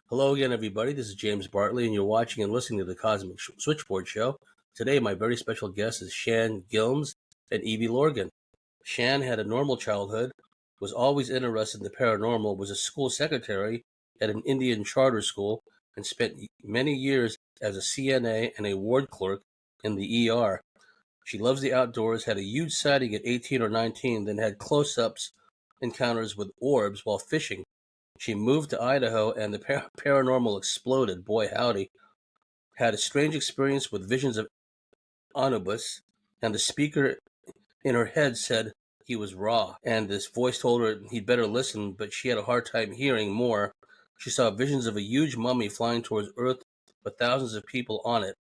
Hello again, everybody. This is James Bartley, and you're watching and listening to the Cosmic Switchboard Show. Today, my very special guest is Shan Gilms and Evie Lorgen. Shan had a normal childhood, was always interested in the paranormal, was a school secretary at an Indian charter school, and spent many years as a CNA and a ward clerk in the ER. She loves the outdoors, had a huge sighting at 18 or 19, then had close-ups encounters with orbs while fishing. She moved to Idaho and the paranormal exploded. Boy, howdy. Had a strange experience with visions of Anubis, and the speaker in her head said he was raw. And this voice told her he'd better listen, but she had a hard time hearing more. She saw visions of a huge mummy flying towards Earth with thousands of people on it.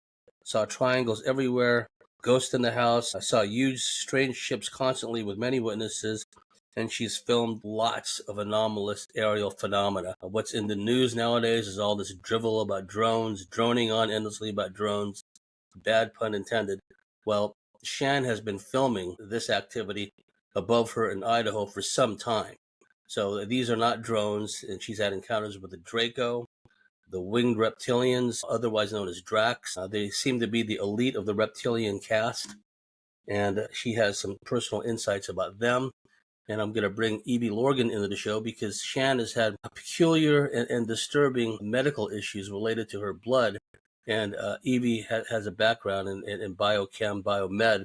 Saw triangles everywhere, ghosts in the house. I saw huge, strange ships constantly with many witnesses, and she's filmed lots of anomalous aerial phenomena. What's in the news nowadays is all this drivel about drones, droning on endlessly about drones. Bad pun intended. Well, Shan has been filming this activity above her in Idaho for some time. So these are not drones, and she's had encounters with the Draco, the winged reptilians, otherwise known as Dracs. They seem to be the elite of the reptilian caste, and she has some personal insights about them. And I'm going to bring Evie Lorgen into the show because Shan has had peculiar and disturbing medical issues related to her blood. And Evie has a background in biochem, biomed,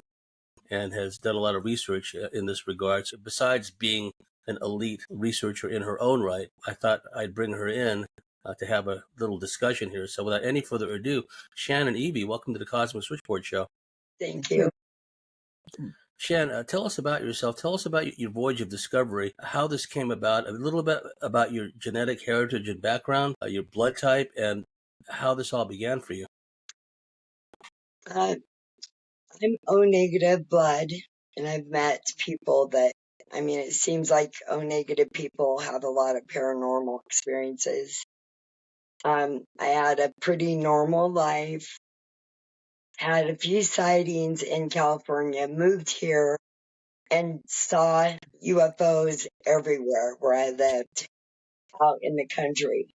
and has done a lot of research in this regard. So besides being an elite researcher in her own right, I thought I'd bring her in to have a little discussion here. So without any further ado, Shan and Evie, welcome to the Cosmic Switchboard Show. Thank you. Shan, tell us about yourself. Tell us about your voyage of discovery, how this came about, a little bit about your genetic heritage and background, your blood type, and how this all began for you. I'm O negative blood, and I've met people that, it seems like O negative people have a lot of paranormal experiences. I had a pretty normal life, had a few sightings in California, moved here, and saw UFOs everywhere where I lived out in the country.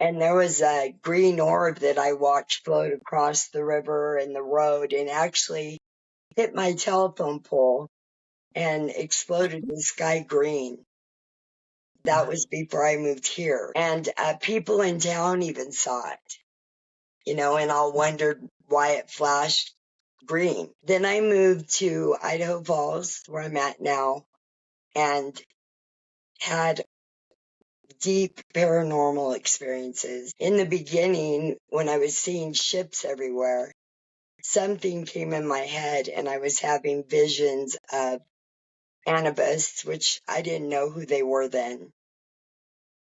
And there was a green orb that I watched float across the river and the road and actually hit my telephone pole and exploded in sky green. That was before I moved here. And people in town even saw it, and all wondered why it flashed green. Then I moved to Idaho Falls, where I'm at now, and had deep paranormal experiences. In the beginning, when I was seeing ships everywhere, something came in my head and I was having visions of Anubis, which I didn't know who they were then.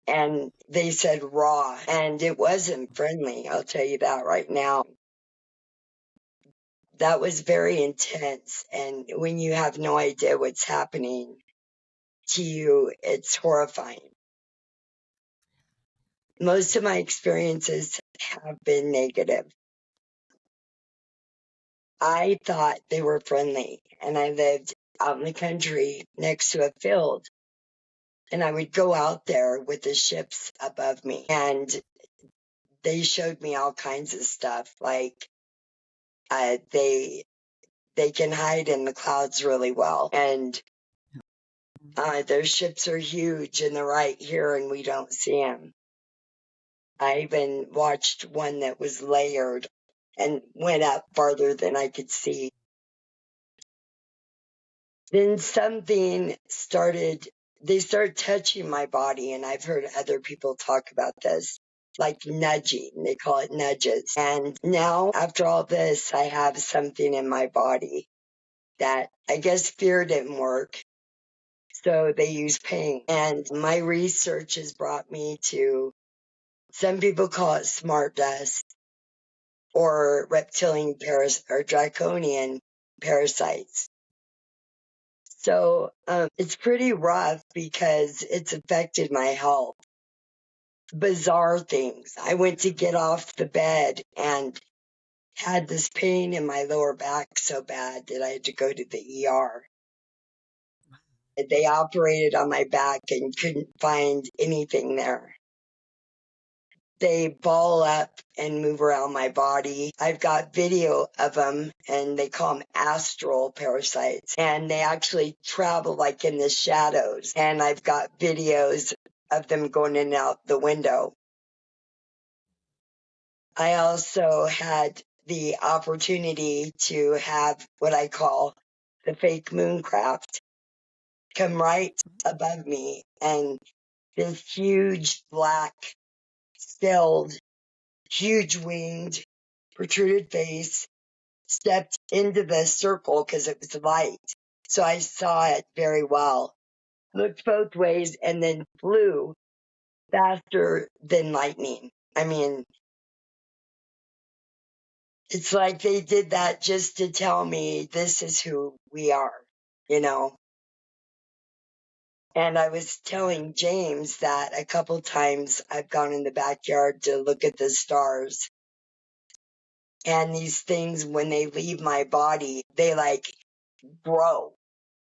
And they said raw, and it wasn't friendly, I'll tell you that right now. That was very intense, and when you have no idea what's happening to you, it's horrifying. Most of my experiences have been negative. I thought they were friendly, and I lived out in the country next to a field. And I would go out there with the ships above me, and they showed me all kinds of stuff, like they can hide in the clouds really well, and their ships are huge and they're right here and we don't see them. I even watched one that was layered and went up farther than I could see. Then something they started touching my body, and I've heard other people talk about this, like nudging. They call it nudges. And now, after all this, I have something in my body that I guess fear didn't work. So they use pain. And my research has brought me to, some people call it smart dust or reptilian or draconian parasites. So it's pretty rough because it's affected my health. Bizarre things. I went to get off the bed and had this pain in my lower back so bad that I had to go to the ER. They operated on my back and couldn't find anything there. They ball up and move around my body. I've got video of them, and they call them astral parasites. And they actually travel like in the shadows. And I've got videos of them going in and out the window. I also had the opportunity to have what I call the fake mooncraft come right above me, and this huge black scaled, huge winged, protruded face stepped into the circle because it was light. So I saw it very well. Looked both ways and then flew faster than lightning. I mean, it's like they did that just to tell me this is who we are, you know? And I was telling James that a couple times I've gone in the backyard to look at the stars. And these things, when they leave my body, they like grow.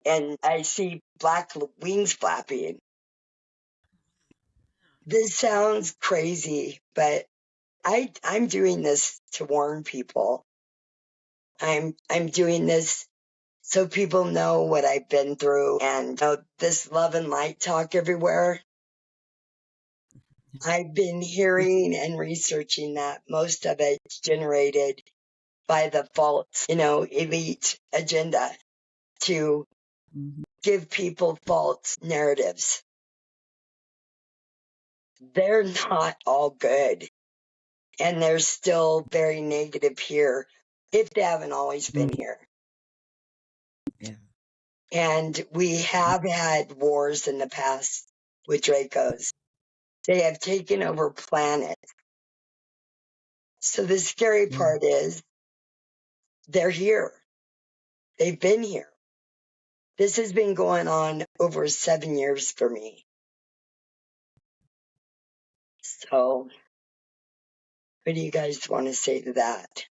And I see black wings flapping. This sounds crazy, but I'm doing this to warn people. I'm doing this so people know what I've been through, and this love and light talk everywhere. I've been hearing and researching that most of it's generated by the false, elite agenda to give people false narratives. They're not all good, and they're still very negative here if they haven't always been here. Yeah. And we have had wars in the past with Dracos. They have taken over planets. So the scary part is they're here. They've been here. This has been going on over 7 years for me. So what do you guys want to say to that?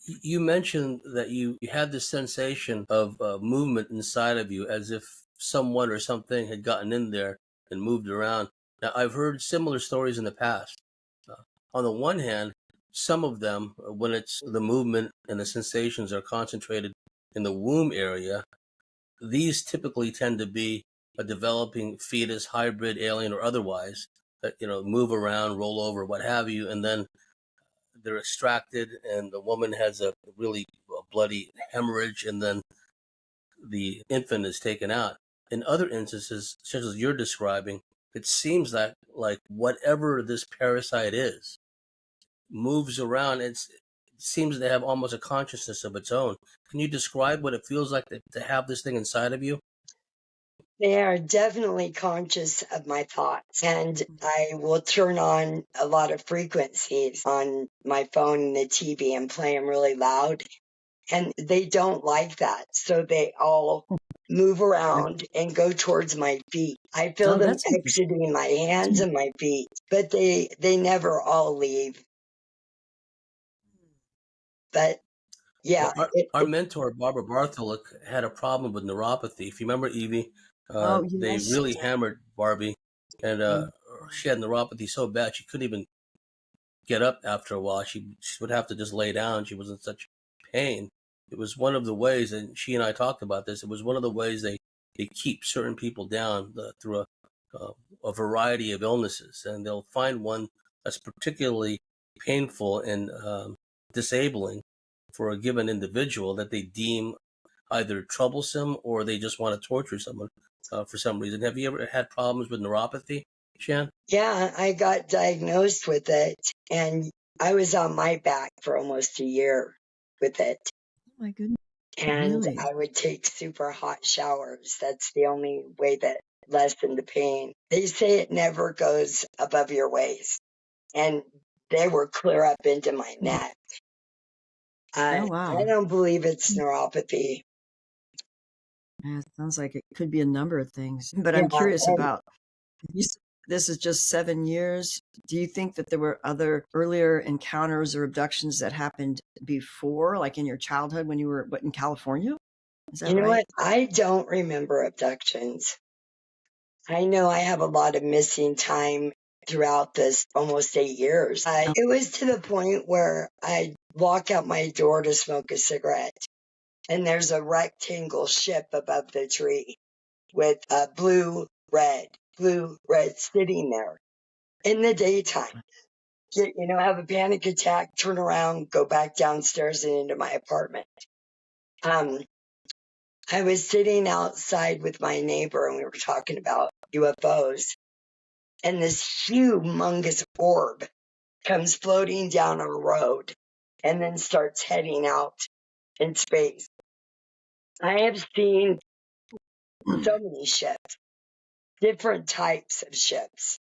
You mentioned that you had this sensation of movement inside of you, as if someone or something had gotten in there and moved around. Now, I've heard similar stories in the past. On the one hand, some of them, when it's the movement and the sensations are concentrated in the womb area, these typically tend to be a developing fetus, hybrid, alien, or otherwise, that move around, roll over, what have you, and then they're extracted, and the woman has a really bloody hemorrhage, and then the infant is taken out. In other instances, such as you're describing, it seems that like whatever this parasite is moves around. It seems to have almost a consciousness of its own. Can you describe what it feels like to have this thing inside of you? They are definitely conscious of my thoughts, and I will turn on a lot of frequencies on my phone and the TV and play them really loud. And they don't like that. So they all move around and go towards my feet. I feel them exiting my hands and my feet, but they never all leave. But yeah. Well, our mentor, Barbara Bartholock, had a problem with neuropathy. If you remember, Evie, they really hammered Barbie, and she had neuropathy so bad she couldn't even get up after a while. She would have to just lay down. She was in such pain. It was one of the ways, and she and I talked about this, it was one of the ways they keep certain people down through a variety of illnesses. And they'll find one that's particularly painful and disabling for a given individual that they deem either troublesome or they just want to torture someone for some reason. Have you ever had problems with neuropathy, Shan? Yeah, I got diagnosed with it, and I was on my back for almost a year with it. Oh my goodness. And Really? I would take super hot showers. That's the only way that lessened the pain. They say it never goes above your waist, and they were clear up into my neck. Oh, wow. I don't believe it's neuropathy. Yeah, it sounds like it could be a number of things. But I'm curious about, this is just 7 years. Do you think that there were other earlier encounters or abductions that happened before, like in your childhood when you were in California? Is that right? You know what? I don't remember abductions. I know I have a lot of missing time throughout this almost 8 years. It was to the point where I'd walk out my door to smoke a cigarette, and there's a rectangle ship above the tree with blue, red, sitting there in the daytime. Have a panic attack, turn around, go back downstairs and into my apartment. I was sitting outside with my neighbor and we were talking about UFOs, and this humongous orb comes floating down our road and then starts heading out in space. I have seen so many ships, different types of ships.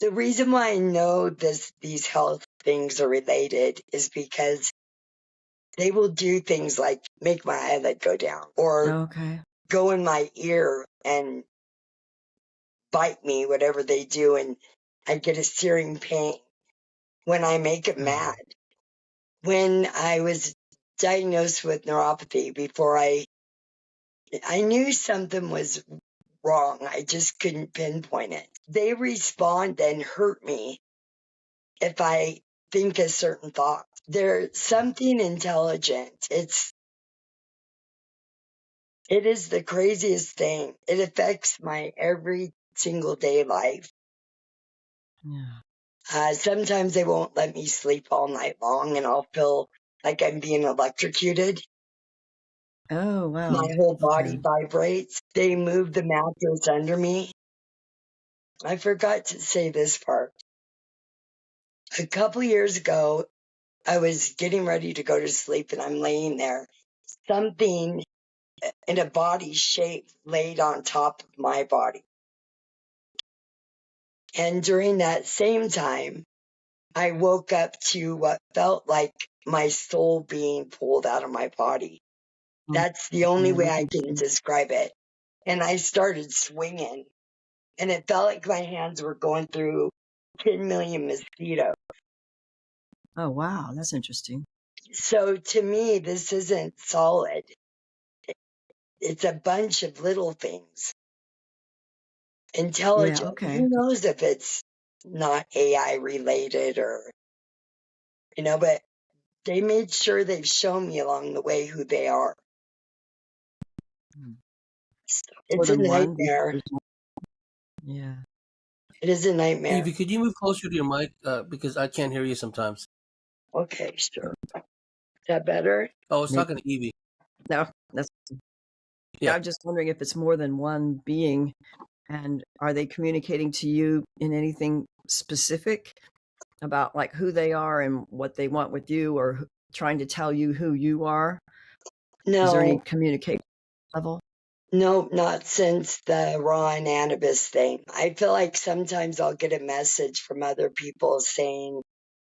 The reason why I know these health things are related is because they will do things like make my eyelid go down or go in my ear and bite me, whatever they do, and I get a searing pain when I make it mad. When I was diagnosed with neuropathy, before I knew something was wrong, I just couldn't pinpoint it. They respond and hurt me if I think a certain thought. There's something intelligent. It is the craziest thing. It affects my every single day life. Yeah. Sometimes they won't let me sleep all night long and I'll feel like I'm being electrocuted. Oh, wow. My whole body vibrates. They move the mattress under me. I forgot to say this part. A couple years ago, I was getting ready to go to sleep and I'm laying there. Something in a body shape laid on top of my body. And during that same time, I woke up to what felt like my soul being pulled out of my body. That's the only way I can describe it. And I started swinging, and it felt like my hands were going through 10 million mosquitoes. Oh, wow. That's interesting. So to me, this isn't solid. It's a bunch of little things. Intelligent. Yeah, okay. Who knows if it's not AI related or, but they made sure they've shown me along the way who they are. It's a nightmare. Yeah. It is a nightmare. Evie, could you move closer to your mic? Because I can't hear you sometimes. Okay, sure. Is that better? Oh, I was talking to Evie. No, that's. Yeah. I'm just wondering if it's more than one being, and are they communicating to you in anything specific about like who they are and what they want with you, or trying to tell you who you are? No. Is there any communication level? Nope, not since the raw and Anubis thing. I feel like sometimes I'll get a message from other people saying,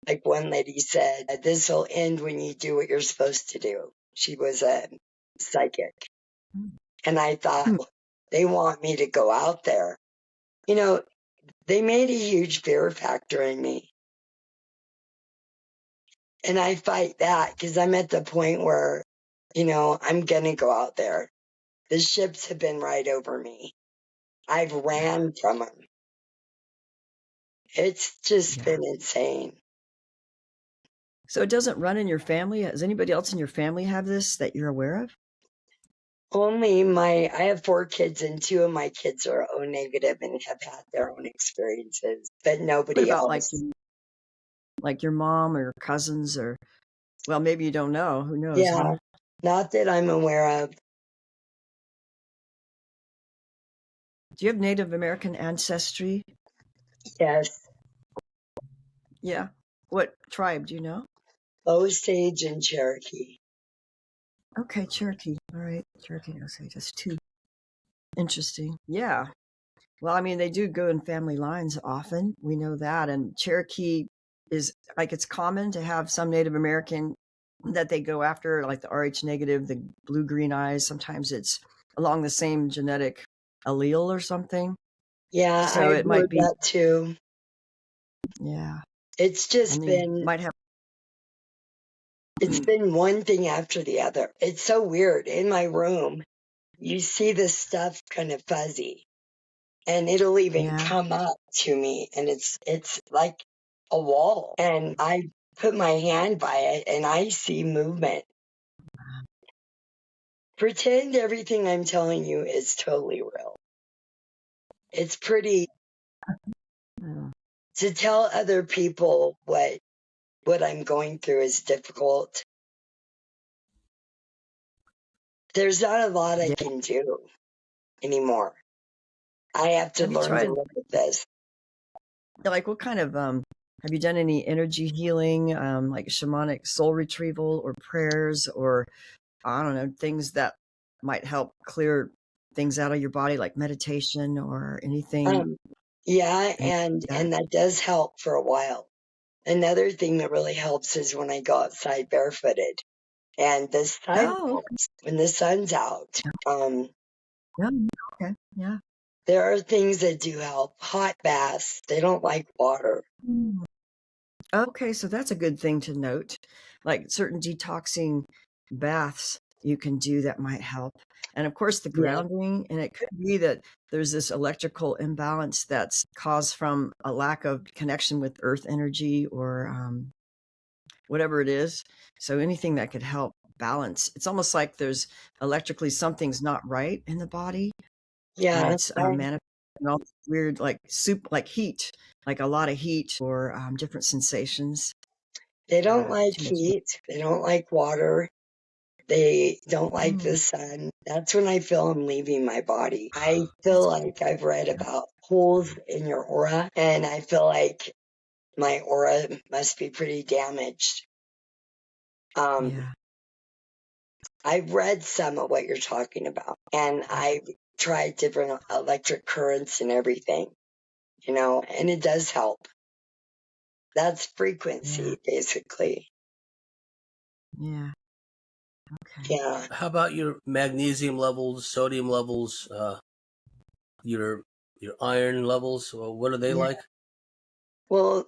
like one lady said, this will end when you do what you're supposed to do. She was a psychic. And I thought, they want me to go out there. They made a huge fear factor in me. And I fight that because I'm at the point where, I'm going to go out there. The ships have been right over me. I've ran from them. It's just been insane. So it doesn't run in your family? Does anybody else in your family have this that you're aware of? Only I have 4 kids and 2 of my kids are O negative and have had their own experiences, but nobody else. Like your mom or your cousins or, well, maybe you don't know. Who knows? Yeah, huh? Not that I'm aware of. Do you have Native American ancestry? Yes. Yeah. What tribe do you know? Osage and Cherokee. Okay, Cherokee. All right, Cherokee and Osage. That's 2. Interesting. Yeah. Well, I mean, they do go in family lines often. We know that. And Cherokee is like, it's common to have some Native American that they go after, like the Rh negative, the blue-green eyes. Sometimes it's along the same genetic allele or something. Yeah, so I've heard that too. Yeah. It's just it's been one thing after the other. It's so weird. In my room, you see this stuff kind of fuzzy. and it'll even Yeah. come up to me, and it's like a wall, and I put my hand by it and I see movement. Pretend everything I'm telling you is totally real. It's pretty to tell other people what I'm going through is difficult. There's not a lot I can do anymore. I have to learn to live with this. Like, what kind of have you done any energy healing, like shamanic soul retrieval or prayers, or I don't know, things that might help clear things out of your body, like meditation or anything? Yeah, and that does help for a while. Another thing that really helps is when I go outside barefooted, and the sun helps when the sun's out. Okay. Yeah. There are things that do help. Hot baths. They don't like water. Okay, so that's a good thing to note. Like certain detoxing baths you can do that might help. And of course, the grounding, and it could be that there's this electrical imbalance that's caused from a lack of connection with earth energy or whatever it is. So anything that could help balance. It's almost like there's electrically something's not right in the body. Yeah. And it's manifesting all this weird, like heat, like a lot of heat or different sensations. They don't like heat. They don't like water. They don't like the sun. That's when I feel I'm leaving my body. I feel like I've read about holes in your aura, and I feel like my aura must be pretty damaged. I've read some of what you're talking about, and I've tried different electric currents and everything, and it does help. That's frequency, basically. Yeah. Okay. Yeah. How about your magnesium levels, sodium levels, your iron levels? What are they like? Well,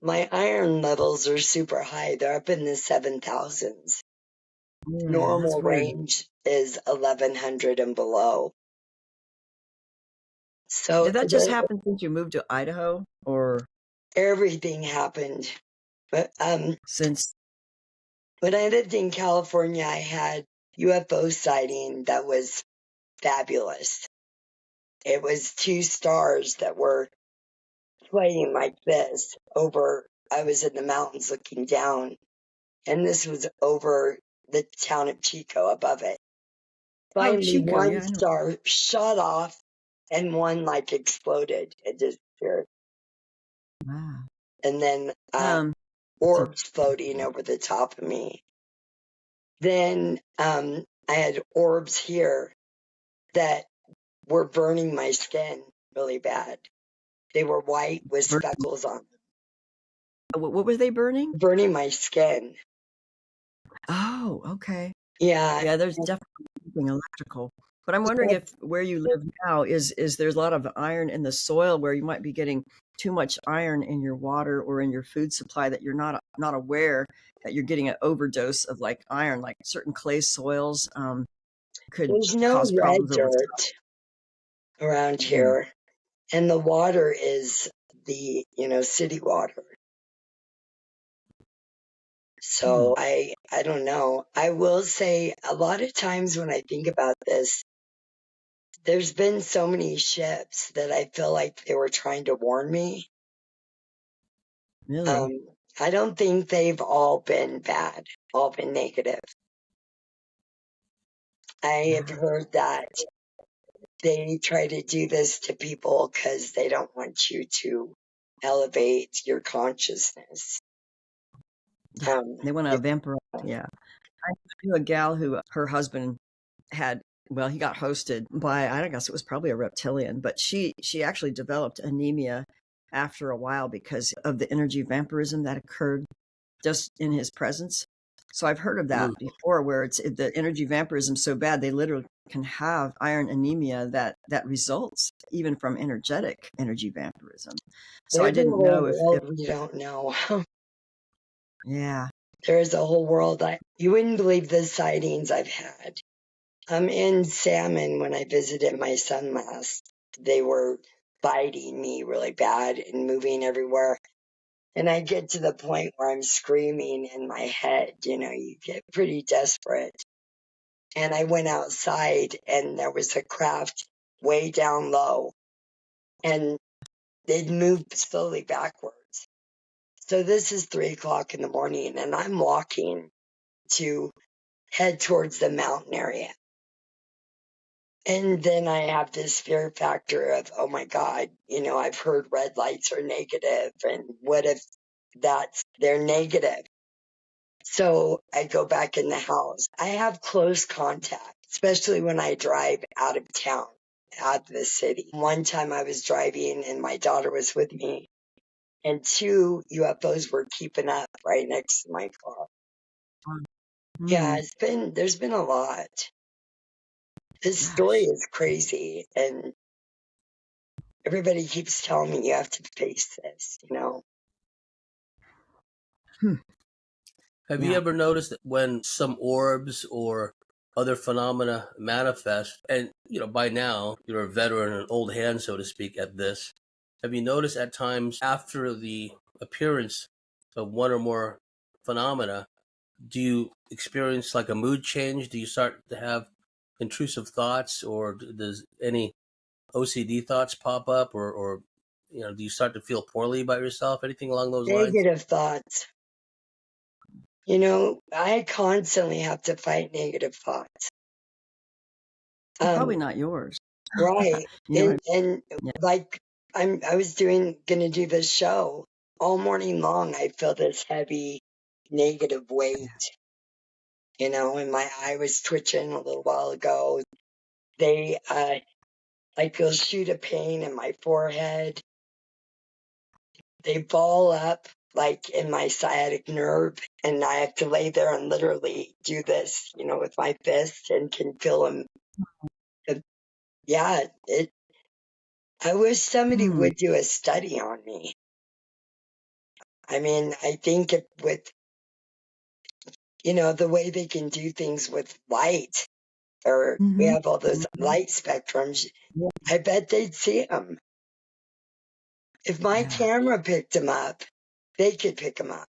my iron levels are super high. They're up in the 7,000s. Normal range is 1,100 and below. So did that just happen since you moved to Idaho, or everything happened? But since when I lived in California, I had UFO sighting that was fabulous. It was 2 stars that were playing like this over. I was in the mountains looking down, and this was over the town of Chico above it. Finally, one star shot off and one like exploded. It disappeared. Wow. And then orbs floating over the top of me. Then I had orbs here that were burning my skin really bad. They were white with speckles on them. What were they burning? Burning my skin. Oh, okay. Yeah. Yeah, there's definitely something electrical. But I'm wondering if where you live now is there's a lot of iron in the soil where you might be getting too much iron in your water or in your food supply that you're not aware that you're getting an overdose of like iron, like certain clay soils could There's no cause red problems over time. dirt around here, and the water is the city water. So I don't know. I will say a lot of times when I think about this, there's been so many ships that I feel like they were trying to warn me. Really? I don't think they've all been bad, all been negative. I have heard that they try to do this to people because they don't want you to elevate your consciousness. They want to vaporize. Yeah. I knew a gal who her husband had, well, he got hosted by, I guess it was probably a reptilian, but she actually developed anemia after a while because of the energy vampirism that occurred just in his presence. So I've heard of that before, where the energy vampirism so bad they literally can have iron anemia that results even from energetic energy vampirism. So I didn't know if you don't know. Yeah. There's a whole world. You wouldn't believe the sightings I've had. I'm in Salmon when I visited my son last. they were biting me really bad and moving everywhere. And I get to the point where I'm screaming in my head, you get pretty desperate. And I went outside and there was a craft way down low and they'd moved slowly backwards. So this is 3 o'clock in the morning and I'm walking to head towards the mountain area. And then I have this fear factor of, oh my God, I've heard red lights are negative. And what if they're negative? So I go back in the house. I have close contact, especially when I drive out of town, out of the city. One time I was driving and my daughter was with me and 2 UFOs were keeping up right next to my car. Yeah, there's been a lot. This story is crazy and everybody keeps telling me you have to face this, Have you ever noticed that when some orbs or other phenomena manifest, and by now you're a veteran, an old hand, so to speak, at this, have you noticed at times after the appearance of one or more phenomena, do you experience like a mood change? Do you start to have intrusive thoughts, or does any OCD thoughts pop up, or do you start to feel poorly about yourself? Anything along those lines? Negative thoughts. I constantly have to fight negative thoughts. Probably not yours. Right. And like I was gonna do this show all morning long. I feel this heavy negative weight, and my eye was twitching a little while ago. They, I feel shoot a pain in my forehead. They ball up like in my sciatic nerve and I have to lay there and literally do this, with my fists and can feel them. Yeah, I wish somebody would do a study on me. I mean, I think with, the way they can do things with light, or we have all those light spectrums, I bet they'd see them. If my camera picked them up, they could pick them up.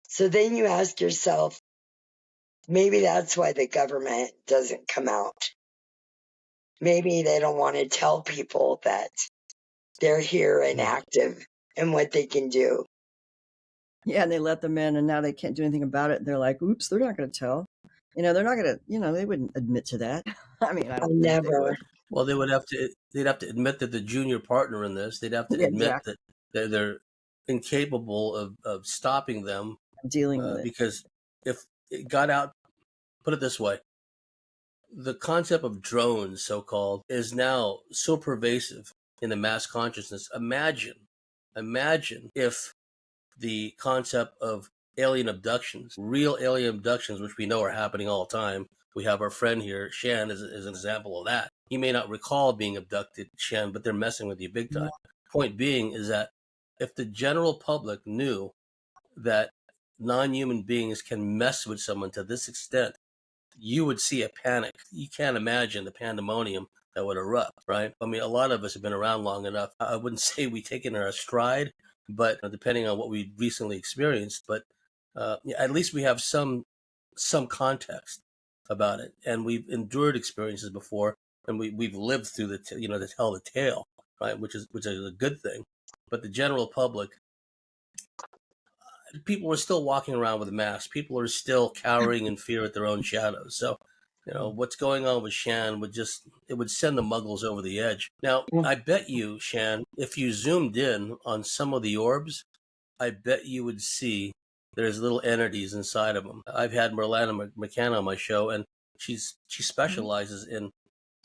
So then you ask yourself, maybe that's why the government doesn't come out. Maybe they don't want to tell people that they're here and active and what they can do. Yeah, and they let them in and now they can't do anything about it. They're like, oops, they're not going to tell. They're not going to, they wouldn't admit to that. I mean, I don't think they would. Well, they'd have to admit that the junior partner in this, they'd have to admit that they're incapable of stopping them dealing with it. Because if it got out, put it this way, the concept of drones, so-called, is now so pervasive in the mass consciousness. Imagine if the concept of alien abductions, real alien abductions, which we know are happening all the time. We have our friend here, Shan, is an example of that. He may not recall being abducted, Shan, but they're messing with you big time. Point being is that if the general public knew that non-human beings can mess with someone to this extent, you would see a panic. You can't imagine the pandemonium that would erupt, right? I mean, a lot of us have been around long enough. I wouldn't say we take it in our stride, but depending on what we recently experienced, but at least we have some context about it, and we've endured experiences before, and we've lived through to tell the tale, right? Which is a good thing. But the general public, people are still walking around with masks. People are still cowering in fear at their own shadows. So, what's going on with Shan would send the muggles over the edge. Now, I bet you, Shan, if you zoomed in on some of the orbs, I bet you would see there's little entities inside of them. I've had Merlana McCann on my show, and she specializes in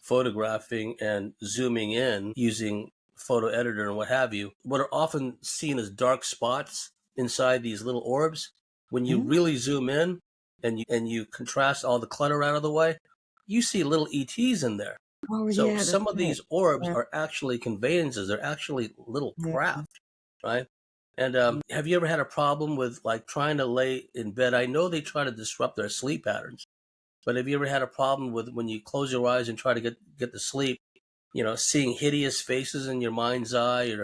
photographing and zooming in using photo editor and what have you. What are often seen as dark spots inside these little orbs, when you really zoom in and you contrast all the clutter out of the way, you see little ETs in there. So some of these orbs are actually conveyances. They're actually little craft, right? And have you ever had a problem with like trying to lay in bed? I know they try to disrupt their sleep patterns, but have you ever had a problem with when you close your eyes and try to get to sleep, seeing hideous faces in your mind's eye,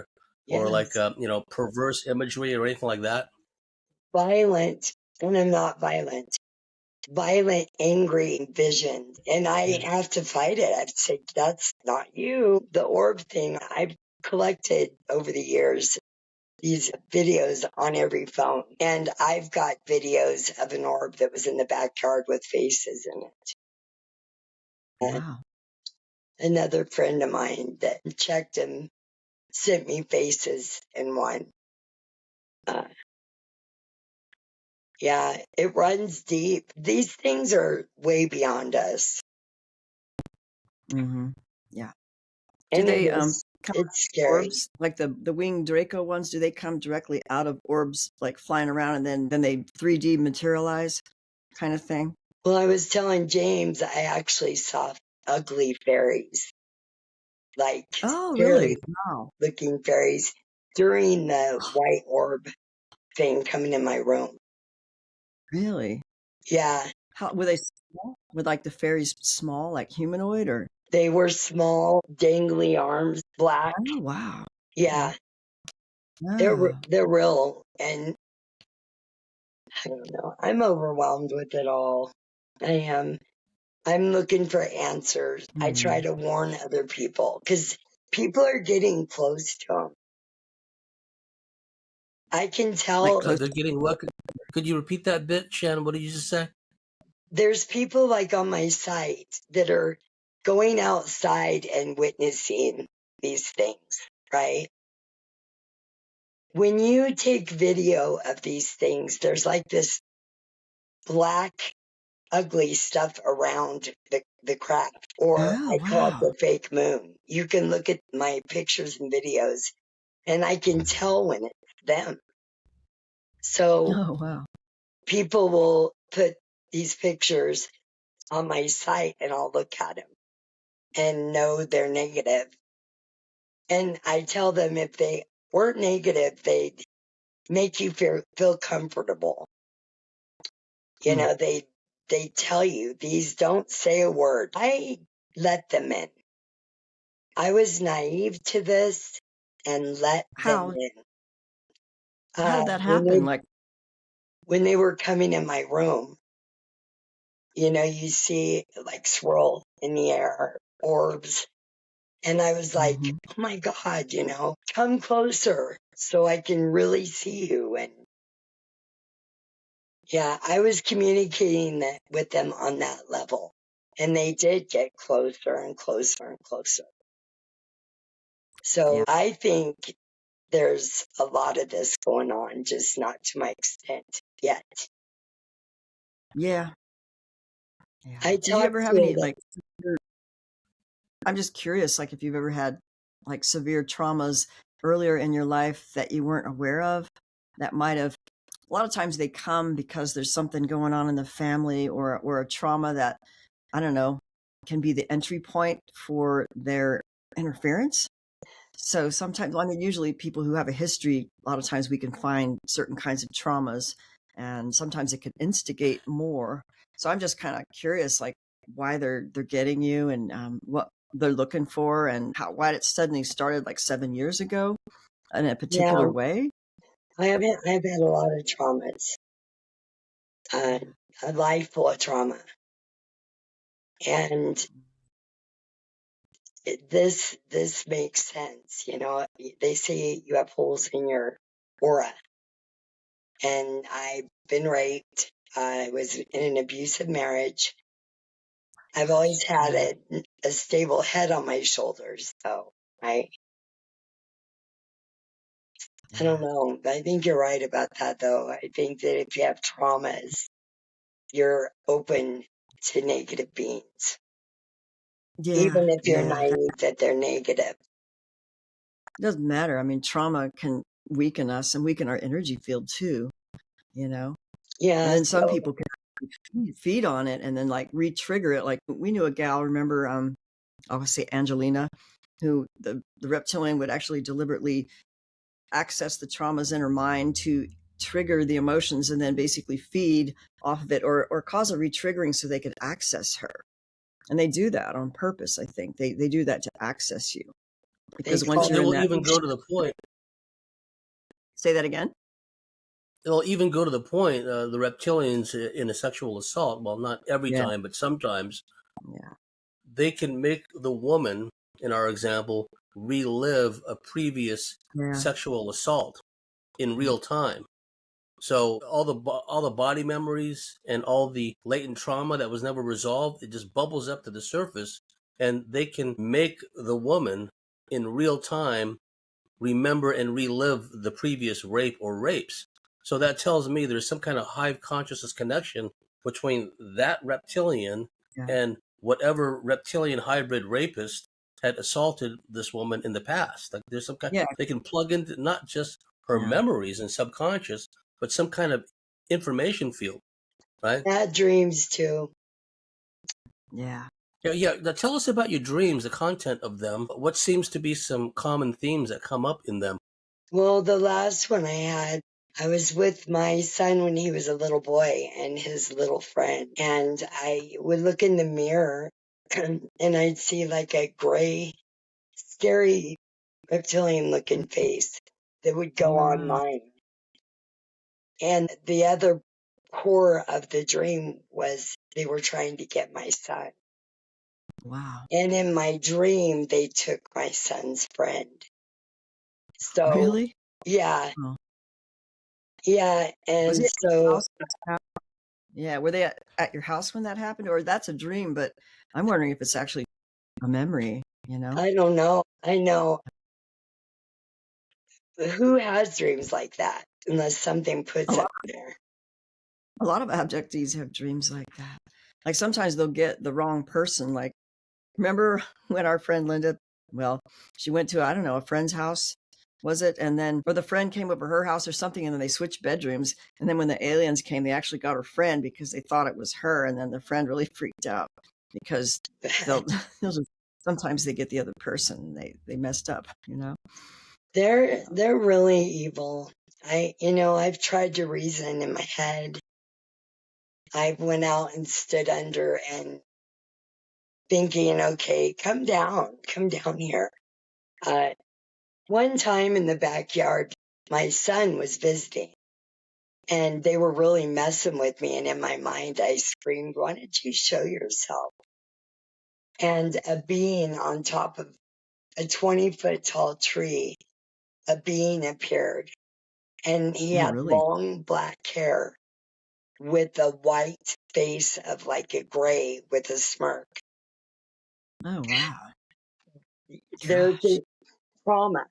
or like Yes. perverse imagery or anything like that? Violent, and I'm not violent. Violent, angry visions. And I Yeah. have to fight it. I have to say, that's not you. The orb thing, I've collected over the years these videos on every phone. And I've got videos of an orb that was in the backyard with faces in it. And Wow. another friend of mine that checked him sent me faces in one. Uh, yeah, it runs deep. These things are way beyond us. Mm-hmm. Yeah. Do And they come out it's of scary. orbs like the winged Draco ones? Do they come directly out of orbs, like flying around, and then they 3D materialize, kind of thing? Well, I was telling James I actually saw ugly fairies, like Oh, really? scary Wow. looking fairies during the white orb thing coming in my room. Really? Yeah, How were they small? Were like the fairies small, like humanoid, or? they were small, dangly arms, black. Oh, wow. Okay. Yeah, Wow. they're real, and I don't know. I'm overwhelmed with it all. I am. I'm looking for answers. I try Hmm. to warn other people because people are getting close to them. I can Like tell close. They're getting what? Could you repeat that bit, Shannon? What did you just say? there's people like on my site that are going outside and witnessing these things, right? When you take video of these things, there's like this black, ugly stuff around the craft, or Oh, I call it wow. the fake moon. You can look at my pictures and videos, and I can tell when it's them. So Oh, wow. people will put these pictures on my site, and I'll look at them and know they're negative. And I tell them if they weren't negative, they'd make you feel comfortable. You Hmm. know, they tell you these don't say a word. I let them in. I was naive to this and let them How in. how did that When happen? Like, they were coming in my room, you see like swirl in the air, orbs. And I was like, hmm. oh my God, come closer so I can really see you. And yeah, I was communicating that with them on that level. And they did get closer and closer and closer. So Yeah. I think there's a lot of this going on, just not to my extent yet. Yeah. Yeah. I Did you talked ever have to any like I'm just curious, like if you've ever had like severe traumas earlier in your life that you weren't aware of that might have a lot of times they come because there's something going on in the family or a trauma that I don't know can be the entry point for their interference. So sometimes, I mean, usually people who have a history, a lot of times we can find certain kinds of traumas, and sometimes it can instigate more. So I'm just kind of curious, like why they're getting you and what they're looking for, and why it suddenly started like 7 years ago in a particular yeah, way. I've had a lot of traumas, uh, a life full of trauma. And this makes sense. They say you have holes in your aura, and I've been raped. I was in an abusive marriage. I've always had Yeah. a stable head on my shoulders, though. I don't Yeah. know. I think you're right about that, though. I think that if you have traumas, you're open to negative beings, Yeah. even if you're Yeah. naive that they're negative. It doesn't matter. I mean, trauma can weaken us and weaken our energy field too, you know? And Yeah, then some so people can feed on it and then like re-trigger it. Like we knew a gal, remember, I would say Angelina, who the reptilian would actually deliberately access the traumas in her mind to trigger the emotions and then basically feed off of it or cause a re-triggering so they could access her. And they do that on purpose, I think. They do that to access you. Because once They you're in will that... even go to the point. Say that again? They'll even go to the point, the reptilians in a sexual assault, well, not every Yeah. time, but sometimes, Yeah. they can make the woman, in our example, relive a previous Yeah. sexual assault in real time. So all the body memories and all the latent trauma that was never resolved, it just bubbles up to the surface, and they can make the woman in real time remember and relive the previous rape or rapes. So that tells me there's some kind of hive consciousness connection between that reptilian Yeah. and whatever reptilian hybrid rapist had assaulted this woman in the past. Like there's some kind, Yeah. they can plug into not just her Yeah. memories and subconscious, but some kind of information field, right? Bad dreams too. Yeah. Yeah. Now tell us about your dreams, the content of them. What seems to be some common themes that come up in them? Well, the last one I was with my son when he was a little boy and his little friend. And I would look in the mirror and I'd see like a gray, scary reptilian looking face that would go on Wow. mine. And the other core of the dream was they were trying to get my son. Wow. And in my dream, they took my son's friend. So, Really? yeah. Oh. Yeah. Was And it so, house? Yeah. Were they at your house when that happened? Or that's a dream, but I'm wondering if it's actually a memory, you know? I don't know. I know. Who has dreams like that unless something puts up there? A lot of abductees have dreams like that. Like sometimes they'll get the wrong person. Like, remember when our friend Linda, well, she went to, I don't know, a friend's house, was it? And then, or the friend came over her house or something, and then they switched bedrooms. And then when the aliens came, they actually got her friend because they thought it was her. And then the friend really freaked out because they'll just, sometimes they get the other person. They messed up, you know? They're really evil. I've tried to reason in my head. I went out and stood under and thinking, okay, come down here. One time in the backyard, my son was visiting and they were really messing with me. And in my mind, I screamed, why don't you show yourself? And a being on top of a 20-foot tall tree, a being appeared and he Oh, had really? long black hair with a white face of like a gray with a smirk. Oh, wow. There's Gosh. trauma.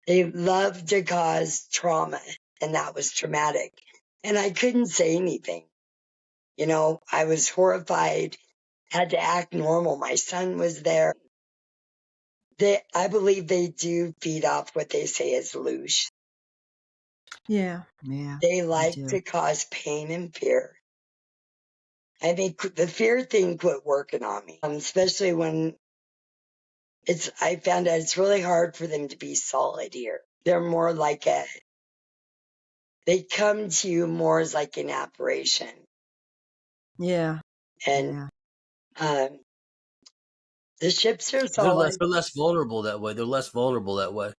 They love to cause trauma, and that was traumatic. And I couldn't say anything. I was horrified, had to act normal. My son was there. I believe they do feed off what they say is loosh. Yeah. Yeah. They I like do. to cause pain and fear. I think the fear thing quit working on me, especially when I found out it's really hard for them to be solid here. They're more like they come to you more as like an apparition. Yeah. And Yeah. the ships are They're solid. less vulnerable that way. They're less vulnerable that way.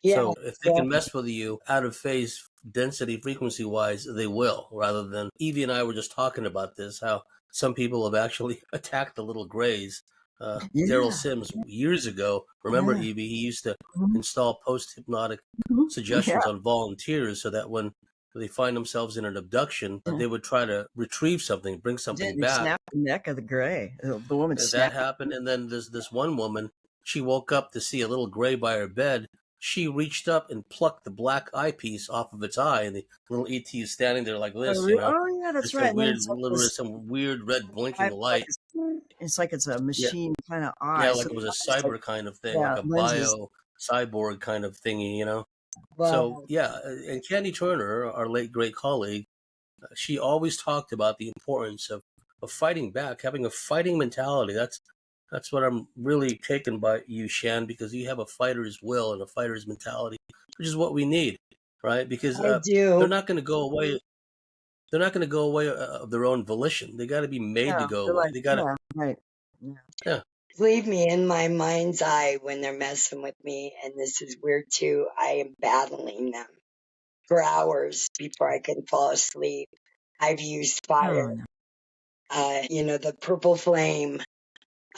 Yeah. So if they can mess with you out of phase density frequency wise, they will, rather than Evie and I were just talking about this, how some people have actually attacked the little grays. Daryl Yeah. Sims years ago, remember Yeah. Evie, he used to Mhm. install post-hypnotic Mhm. suggestions Yeah. on volunteers so that when they find themselves in an abduction, they would try to retrieve something, bring something Didn't you back. snap the neck of the gray? The woman That snapped. happened, and then there's this one woman, she woke up to see a little gray by her bed. She reached up and plucked the black eyepiece off of its eye, and the little ET is standing there like this, Oh, yeah, that's just a right. And then weird, it's like literally this, some weird red blinking like light. it's like it's a Yeah, machine kind of yeah, eye. So like it the was a eye's like, cyber kind of thing, like yeah, a lenses. bio cyborg kind of thingy. So Well, yeah, and Candy Turner, our late great colleague, she always talked about the importance of fighting back, having a fighting mentality. That's what I'm really taken by you, Shan, because you have a fighter's will and a fighter's mentality, which is what we need, right? Because I they're do. not going to go away. they're not going to go away of their own volition. They got to be made to go away. Like, They got to, right. yeah. Believe me, in my mind's eye, when they're messing with me, and this is weird too, I am battling them for hours before I can fall asleep. I've used fire, the purple flame,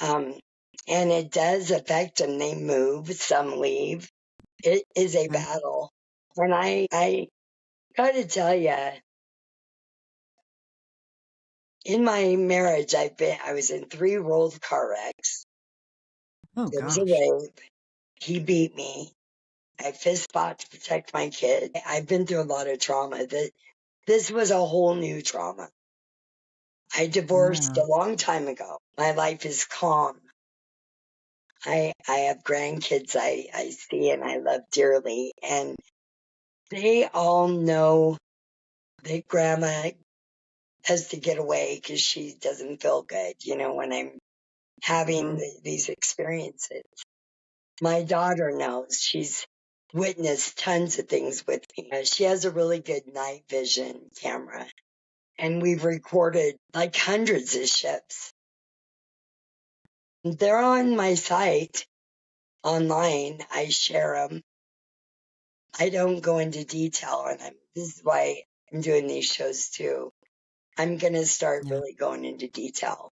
and it does affect them. They move, some leave. It is a battle. And I gotta tell you, in my marriage, I was in 3 rolled car wrecks. Oh, There was a gosh. rape. He beat me. I fist fought to protect my kid. I've been through a lot of trauma. This was a whole new trauma. I divorced a long time ago. My life is calm. I have grandkids I see and I love dearly, and they all know that grandma has to get away because she doesn't feel good, when I'm having these experiences. My daughter knows. She's witnessed tons of things with me. She has a really good night vision camera, and we've recorded like hundreds of ships. They're on my site online. I share them. I don't go into detail on them. This is why I'm doing these shows too. I'm going to start really going into detail.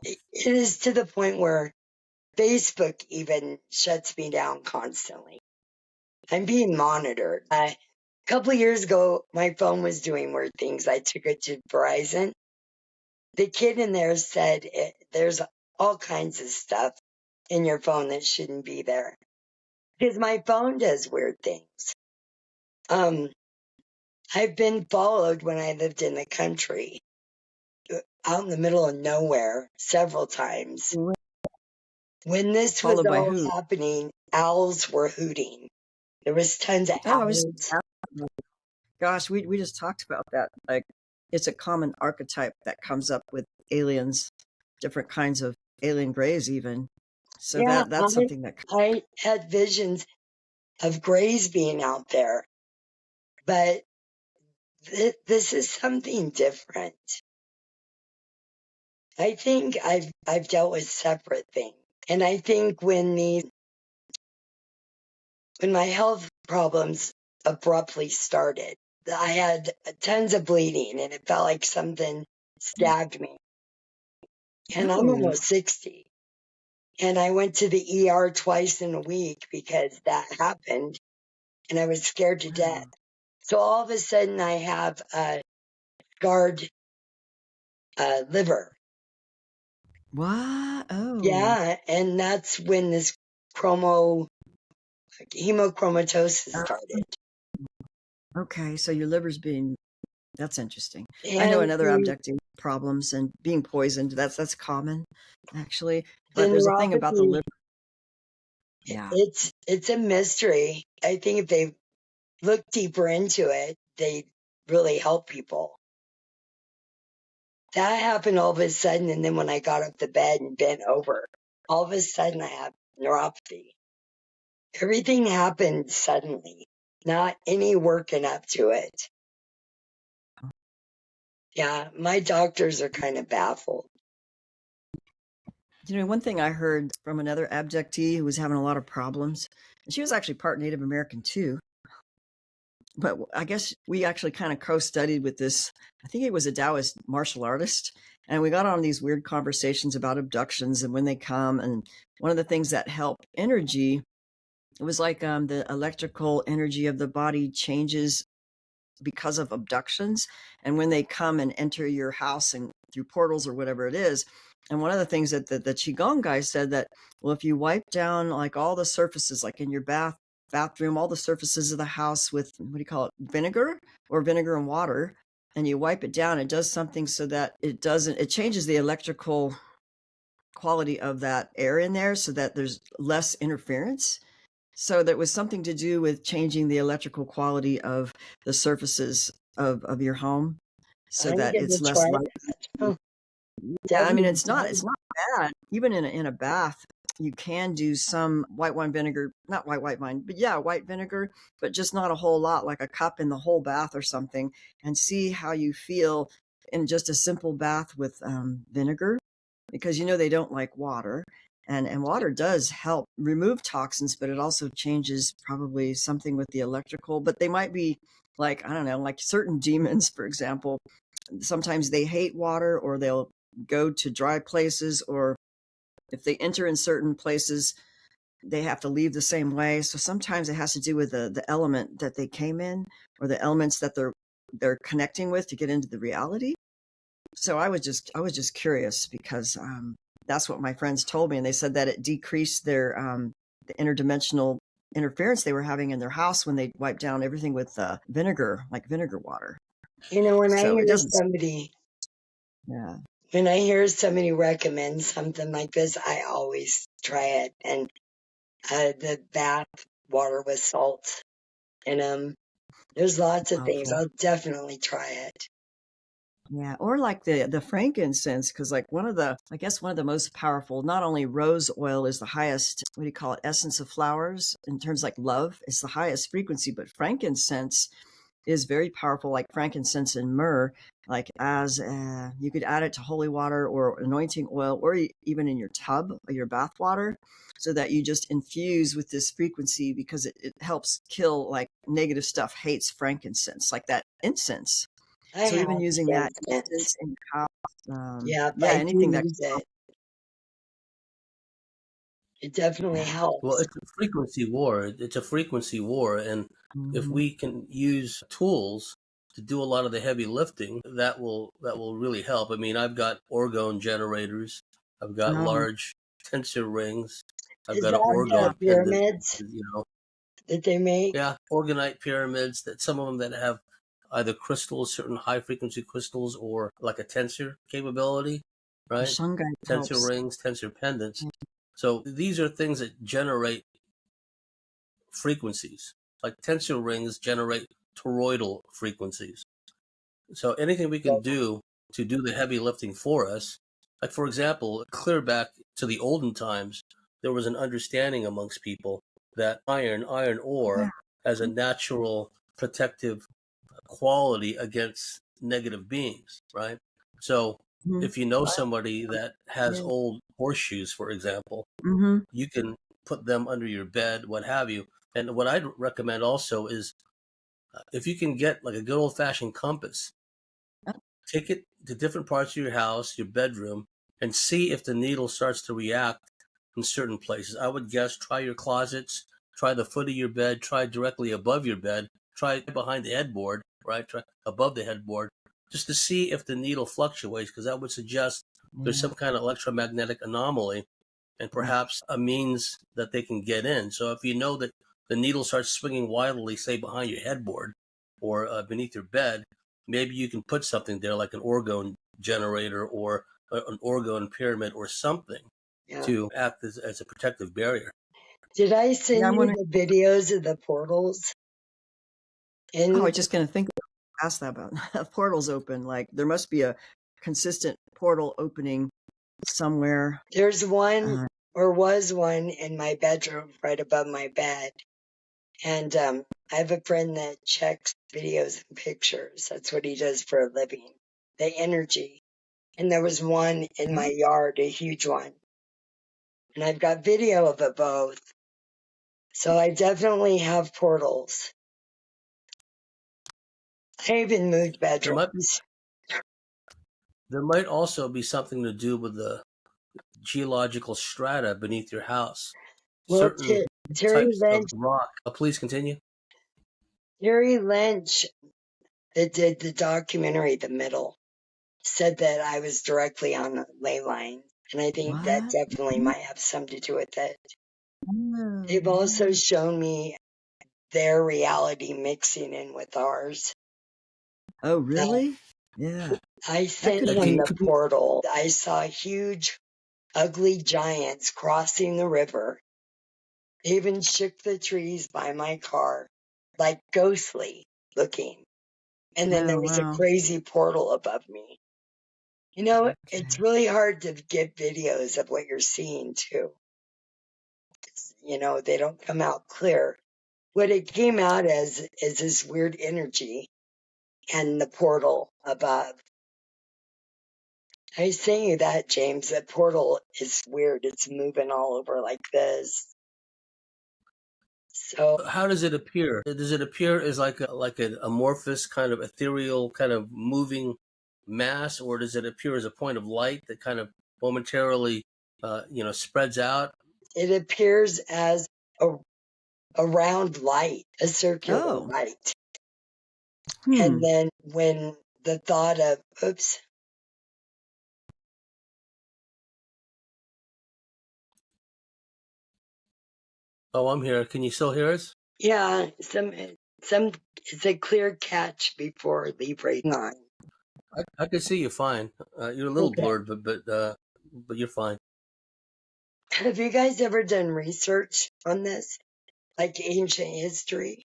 It is to the point where Facebook even shuts me down constantly. I'm being monitored. A couple of years ago, my phone was doing weird things. I took it to Verizon. The kid in there said there's all kinds of stuff in your phone that shouldn't be there. Because my phone does weird things. I've been followed when I lived in the country, out in the middle of nowhere, several times. When this was all happening, owls were hooting. There was tons of owls. Gosh, we just talked about that. Like, it's a common archetype that comes up with aliens, different kinds of alien greys even. So that's something that I had visions of greys being out there, but this is something different. I think I've dealt with separate things, and I think when my health problems abruptly started, I had tons of bleeding, and it felt like something stabbed me. And I'm almost 60. And I went to the ER twice in a week because that happened, and I was scared to death. So all of a sudden I have a scarred liver. What? Oh. Yeah, and that's when this hemochromatosis started. Okay, so your liver's that's interesting. And I know another abducting problems and being poisoned, that's common, actually. But there's a thing about the liver. Yeah. It's a mystery. I think if they look deeper into it, they really help people. That happened all of a sudden, and then when I got up the bed and bent over, all of a sudden I have neuropathy. Everything happened suddenly, not any working up to it. Yeah, my doctors are kind of baffled. One thing I heard from another abductee who was having a lot of problems, and she was actually part Native American too. But I guess we actually kind of co-studied with this. I think it was a Taoist martial artist. And we got on these weird conversations about abductions and when they come. And one of the things that helped energy, it was like the electrical energy of the body changes because of abductions. And when they come and enter your house and through portals or whatever it is. And one of the things that the Qigong guy said that, well, if you wipe down like all the surfaces, like in your bathroom, all the surfaces of the house with, what do you call it, vinegar and water, and you wipe it down, it does something so that it changes the electrical quality of that air in there so that there's less interference. So that was something to do with changing the electrical quality of the surfaces of your home so that it's less light. Yeah, I mean, it's not bad. Even in a bath, you can do some white wine vinegar, not white wine, but yeah, white vinegar, but just not a whole lot, like a cup in the whole bath or something, and see how you feel in just a simple bath with vinegar, because they don't like water. And water does help remove toxins, but it also changes probably something with the electrical. But they might be like, I don't know, like certain demons, for example, sometimes they hate water, or they'll go to dry places, or if they enter in certain places, they have to leave the same way. So sometimes it has to do with the element that they came in, or the elements that they're connecting with to get into the reality. So I was just curious, because that's what my friends told me, and they said that it decreased their the interdimensional interference they were having in their house when they wiped down everything with vinegar, like vinegar water. When I So it hear doesn't. somebody, Yeah. when I hear somebody recommend something like this, I always try it. And the bath water with salt in them. There's lots of things. Helpful. I'll definitely try it. Yeah, or like the frankincense, because like one of the most powerful, not only rose oil is the highest, what do you call it, essence of flowers in terms like love, it's the highest frequency, but frankincense is very powerful, like frankincense and myrrh, like as you could add it to holy water or anointing oil, or even in your tub or your bath water, so that you just infuse with this frequency, because it helps kill like negative stuff, hates frankincense, like that incense. I So have even using that incense. incense in your house, Yeah, yeah, I do anything that use it. It definitely yeah. Well, helps. it's a frequency war. It's a frequency war, and if Mhm. we can use tools to do a lot of the heavy lifting, that will really help. I mean, I've got orgone generators, I've got Oh, large tensor rings, I've Is got an that the orgone pendant. pyramids that they make? Yeah, orgonite pyramids. That some of them that have either crystals, certain high frequency crystals, or like a tensor capability, the right? shungite Tensor helps. rings, tensor pendants. So these are things that generate frequencies. Like tensor rings generate toroidal frequencies. So anything we can do to do the heavy lifting for us, like for example, clear back to the olden times, there was an understanding amongst people that iron ore, has a natural protective quality against negative beings, right? So Mhm. if you know somebody that has Yeah. old horseshoes, for example, Mhm. you can put them under your bed, what have you. And what I'd recommend also is if you can get like a good old fashioned compass, take it to different parts of your house, your bedroom, and see if the needle starts to react in certain places. I would guess try your closets, try the foot of your bed, try directly above your bed, try behind the headboard, right? Try above the headboard, just to see if the needle fluctuates, because that would suggest there's Yeah. some kind of electromagnetic anomaly and Yeah. perhaps a means that they can get in. So if you know that the needle starts swinging wildly, say behind your headboard or beneath your bed, maybe you can put something there like an orgone generator or an orgone pyramid or something Yeah. to act as a protective barrier. Did I Yeah, send I'm you wondering. the videos of the portals? Oh, I was In just gonna ask that about portals open. Like there must be a consistent portal opening somewhere. there's one, Uh, or was one, in my bedroom right above my bed. And I have a friend that checks videos and pictures. That's what he does for a living. The energy. And there was one in my yard, a huge one. And I've got video of it both. So I definitely have portals. I even moved There might be, bedrooms. there might also be something to do with the geological strata beneath your house. Well, Certain Terry types of Lynch, rock. Please continue. Terry Lynch, that did the documentary The Middle, said that I was directly on the ley line. And I think that what? definitely might have something to do with it. Oh, They've also yeah. shown me their reality mixing in with ours. Oh, Uh, really? Yeah. I That sent could him be. the portal. I saw huge, ugly giants crossing the river. They even shook the trees by my car, like ghostly looking. And then there Oh, was a wow. crazy portal above me. It's Okay. really hard to get videos of what you're seeing too. they don't come out clear. What it came out as is this weird energy and the portal above. I was saying that, James, that portal is weird. It's moving all over like this. So how does it appear? Does it appear as like an amorphous kind of ethereal kind of moving mass, or does it appear as a point of light that kind of momentarily, spreads out? it appears as a round light, a circular light. And then when the thought of, oops. Oh, I'm here. Can you still hear us? Yeah, it's a clear catch before Libre 9. I can see you fine. You're a little blurred, but you're fine. Have you guys ever done research on this, like ancient history?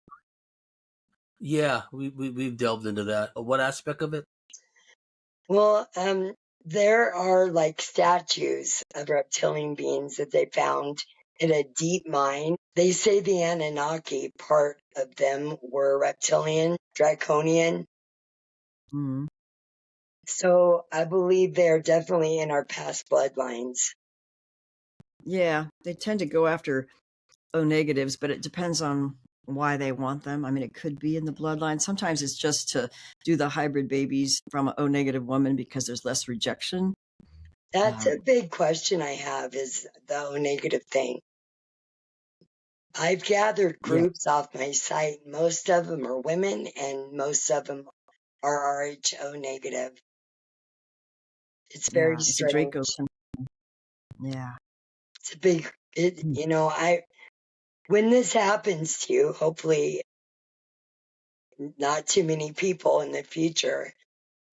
Yeah, we've delved into that. What aspect of it? Well, there are like statues of reptilian beings that they found in a deep mine. They say the Anunnaki part of them were reptilian, draconian. Mm-hmm. So I believe they're definitely in our past bloodlines. Yeah, they tend to go after O negatives, but it depends on why they want them. I mean, it could be in the bloodline. Sometimes it's just to do the hybrid babies from an O negative woman because there's less rejection. That's a big question I have, is the O negative thing. I've gathered groups off my site. Most of them are women and most of them are RHO negative. It's very It's strange. a Draco. Yeah. It's a big, when this happens to you, hopefully not too many people in the future,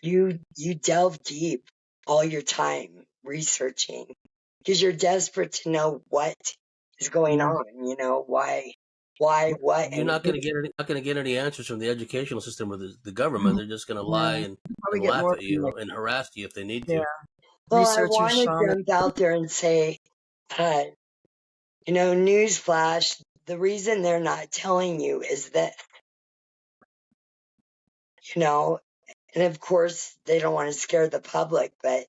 you delve deep all your time researching because you're desperate to know what is going on, why, what. You're not going to get any answers from the educational system or the government. They're just going to lie and laugh at you and harass you if they need to. Well, I want to jump out there and say, newsflash, the reason they're not telling you is that, and of course they don't want to scare the public, but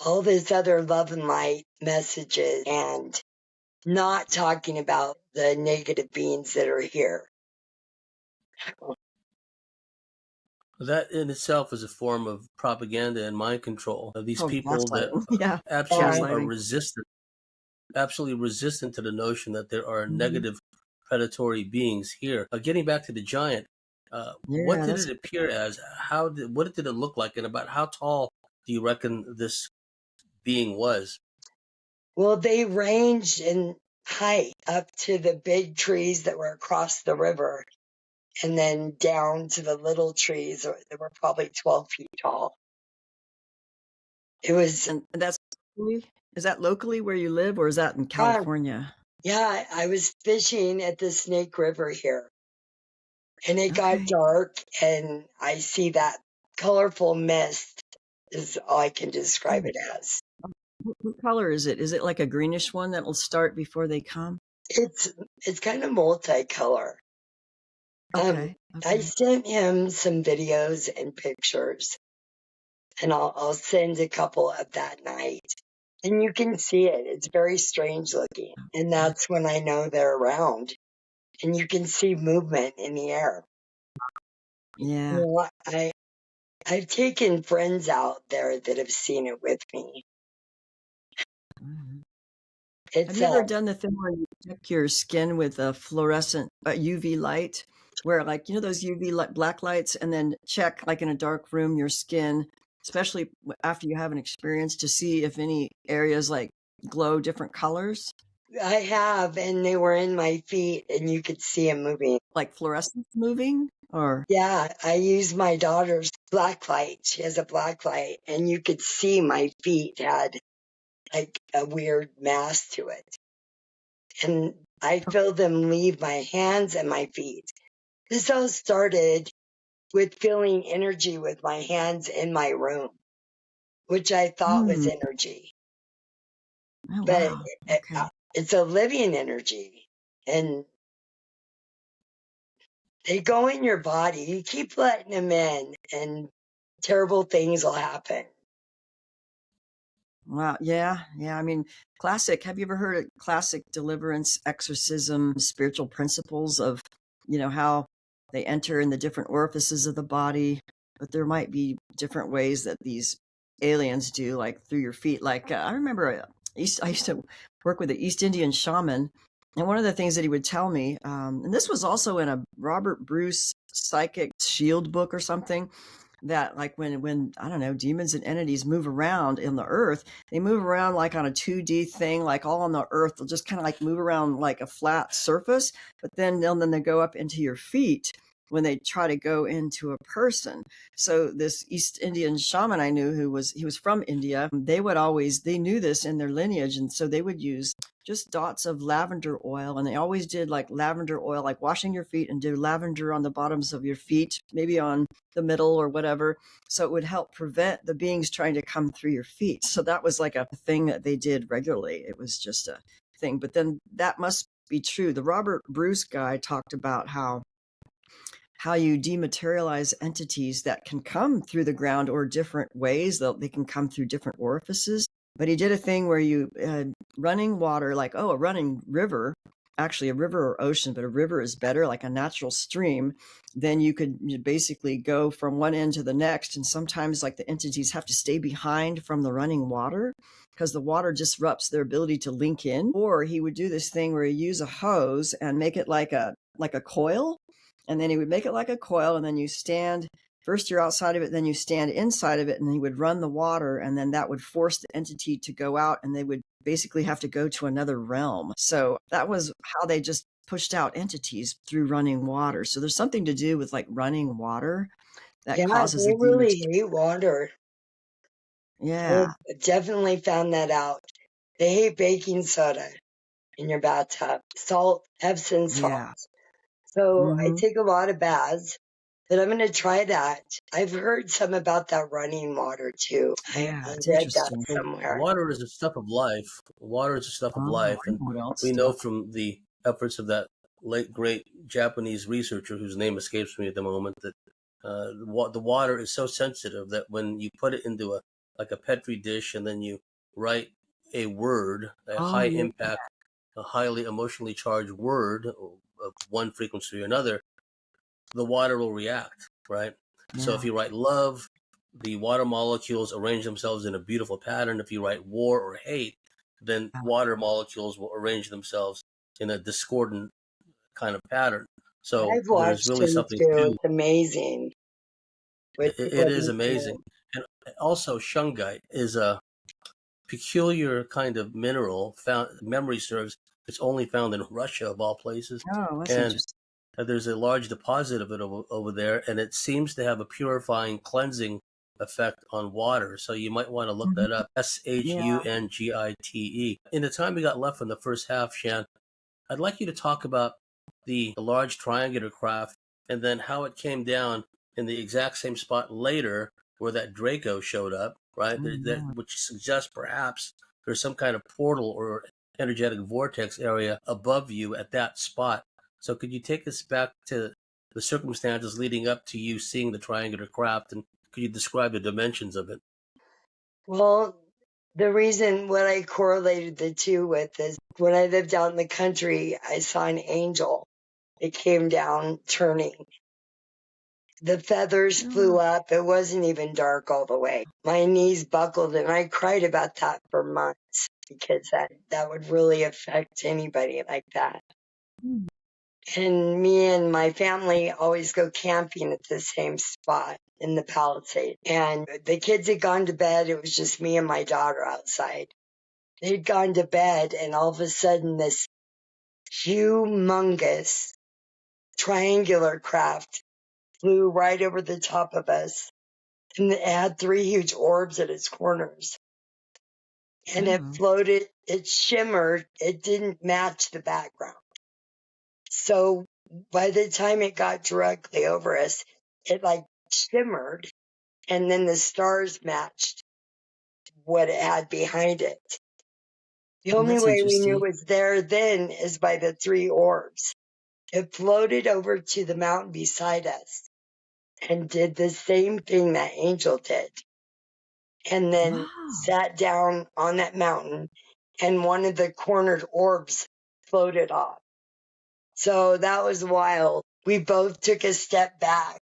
all this other love and light messages and not talking about the negative beings that are here. That in itself is a form of propaganda and mind control of these people that absolutely resistant to the notion that there are negative predatory beings here. Getting back to the giant, what did it appear as? What did it look like, and about how tall do you reckon this being was? Well, they ranged in height up to the big trees that were across the river, and then down to the little trees that were probably 12 feet tall. It was. And is that locally where you live, or is that in California? Yeah, I was fishing at the Snake River here, and it got dark, and I see that colorful mist is all I can describe it as. What color is it? Is it like a greenish one that will start before they come? It's kind of multicolor. I sent him some videos and pictures, and I'll send a couple of that night. And you can see it. It's very strange looking. And that's when I know they're around. And you can see movement in the air. Yeah. I've taken friends out there that have seen it with me. Have you ever done the thing where you check your skin with a fluorescent UV light, where those UV black lights, and then check in a dark room your skin, especially after you have an experience, to see if any areas glow different colors? I have, and they were in my feet, and you could see them moving. Like fluorescence moving? Or yeah, I used my daughter's black light. She has a black light, and you could see my feet had like a weird mass to it. And I feel them leave my hands and my feet. This all started with feeling energy with my hands in my room, which I thought was energy. Oh, but wow. Okay. it's a living energy, and they go in your body. You keep letting them in, and terrible things will happen. Wow. Yeah. Yeah. I mean, classic. Have you ever heard of classic deliverance, exorcism, spiritual principles of, how they enter in the different orifices of the body? But there might be different ways that these aliens do, like through your feet. Like I remember I used to work with an East Indian shaman. And one of the things that he would tell me, and this was also in a Robert Bruce psychic shield book or something, that like when I don't know, demons and entities move around in the earth, they move around like on a 2D thing, like all on the earth. They'll just kind of like move around like a flat surface, but then they go up into your feet when they try to go into a person. So this East Indian shaman I knew, he was from India, they knew this in their lineage, and so they would use just dots of lavender oil, and they always did like lavender oil, like washing your feet, and do lavender on the bottoms of your feet, maybe on the middle or whatever, so it would help prevent the beings trying to come through your feet. So that was like a thing that they did regularly. It was just a thing. But then that must be true. The Robert Bruce guy talked about how you dematerialize entities that can come through the ground or different ways. They can come through different orifices. But he did a thing where you running water, like, a running river, actually a river or ocean, but a river is better, like a natural stream. Then you basically go from one end to the next. And sometimes like the entities have to stay behind from the running water because the water disrupts their ability to link in. Or he would do this thing where he use a hose and make it like a coil. And then he would make it like a coil, and then you stand, first you're outside of it, then you stand inside of it, and he would run the water, and then that would force the entity to go out, and they would basically have to go to another realm. So that was how they just pushed out entities, through running water. So there's something to do with like running water that causes They really hate water. Yeah. I definitely found that out. They hate baking soda in your bathtub. Salt, Epsom salt. Yeah. So I take a lot of baths, but I'm going to try that. I've heard some about that running water too. Yeah, I it's read that interesting. somewhere. Water is the stuff of life. Water is the stuff of life. And we know from the efforts of that late, great Japanese researcher whose name escapes me at the moment that the water is so sensitive that when you put it into a Petri dish and then you write a word, a high impact, a highly emotionally charged word of one frequency or another, the water will react, right? Yeah. So if you write love, the water molecules arrange themselves in a beautiful pattern. If you write war or hate, then water molecules will arrange themselves in a discordant kind of pattern. So there's really something to It's amazing. It is amazing. And also shungite is a peculiar kind of mineral found, memory serves, it's only found in Russia of all places. Oh, that's and interesting. There's a large deposit of it over there, and it seems to have a purifying, cleansing effect on water. So you might want to look that up. Shungite. In the time we got left in the first half, Shan, I'd like you to talk about the large triangular craft and then how it came down in the exact same spot later where that Draco showed up, right? Which suggests perhaps there's some kind of portal or energetic vortex area above you at that spot. So could you take us back to the circumstances leading up to you seeing the triangular craft, and could you describe the dimensions of it? Well, the reason what I correlated the two with is when I lived out in the country, I saw an angel. It came down turning. The feathers flew up. It wasn't even dark all the way. My knees buckled, and I cried about that for months because that would really affect anybody like that. And me and my family always go camping at the same spot in the Palisades. And the kids had gone to bed. It was just me and my daughter outside. They'd gone to bed, and all of a sudden this humongous triangular craft flew right over the top of us. And it had three huge orbs at its corners. And it floated, it shimmered, it didn't match the background. So by the time it got directly over us, it like shimmered, and then the stars matched what it had behind it. The only That's way we knew interesting. it was there then is by the three orbs. It floated over to the mountain beside us and did the same thing that Angel did. And then Wow. sat down on that mountain, and one of the cornered orbs floated off. So that was wild. We both took a step back.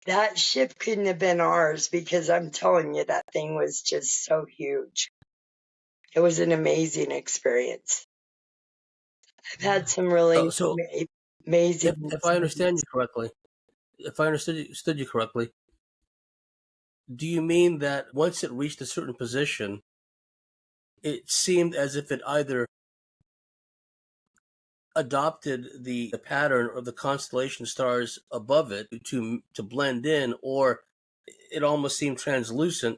That ship couldn't have been ours, because I'm telling you, that thing was just so huge. It was an amazing experience. I've had some really So amazing if I understand experiences. you correctly, if I understood you correctly, do you mean that once it reached a certain position, it seemed as if it either adopted the pattern of the constellation stars above it to blend in, or it almost seemed translucent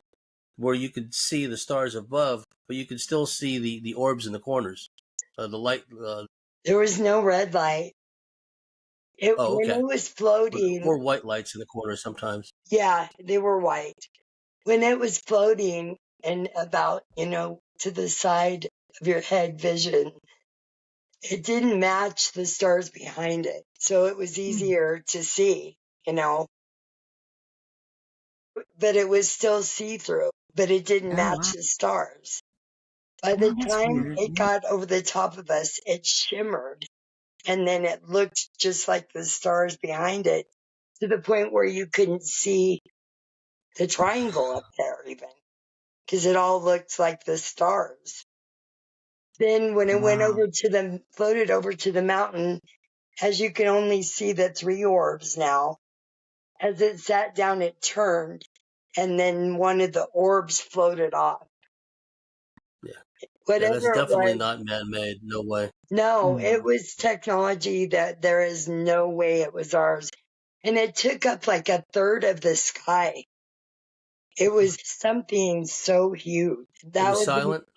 where you could see the stars above, but you could still see the orbs in the corners, the light. There was no red light. Oh, When okay. it was floating, Or white lights in the corners sometimes. yeah, they were white. When it was floating and about, to the side of your head vision, it didn't match the stars behind it. So it was easier to see, but it was still see through, but it didn't Oh, match wow. the stars. By the Oh, that's time weird. it Yeah. got over the top of us, it shimmered, and then it looked just like the stars behind it, to the point where you couldn't see the triangle up there even, because it all looked like the stars. Then when it Wow. floated over to the mountain, as you can only see the three orbs now, as it sat down, it turned, and then one of the orbs floated off. Yeah, yeah, that's Whatever it definitely was, not man-made. No way. no, it No. was technology that there is no way it was ours. And it took up like a third of the sky. It was something so huge. It That was was, silent.